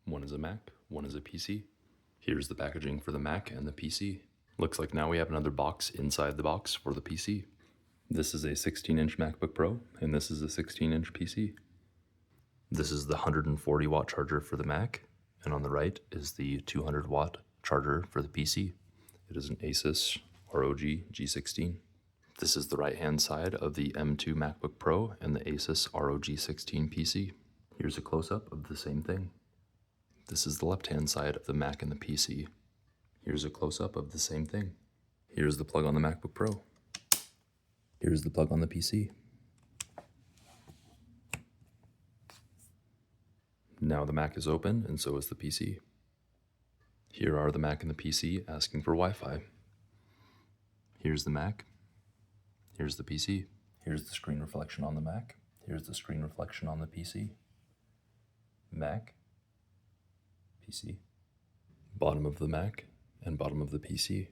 One is a Mac, one is a PC. Here's the packaging for the Mac and the PC. Looks like now we have another box inside the box for the PC. This is a 16-inch MacBook Pro, and this is a 16-inch PC. This is the 140 watt charger for the Mac, and on the right is the 200 watt charger for the PC. It is an Asus ROG G16. This is the right-hand side of the M2 MacBook Pro and the Asus ROG G16 PC. Here's a close-up of the same thing. This is the left-hand side of the Mac and the PC. Here's a close-up of the same thing. Here's the plug on the MacBook Pro. Here's the plug on the PC. Now the Mac is open, and so is the PC. Here are the Mac and the PC asking for Wi-Fi. Here's the Mac. Here's the PC. Here's the screen reflection on the Mac. Here's the screen reflection on the PC. Mac. PC. Bottom of the Mac and bottom of the PC.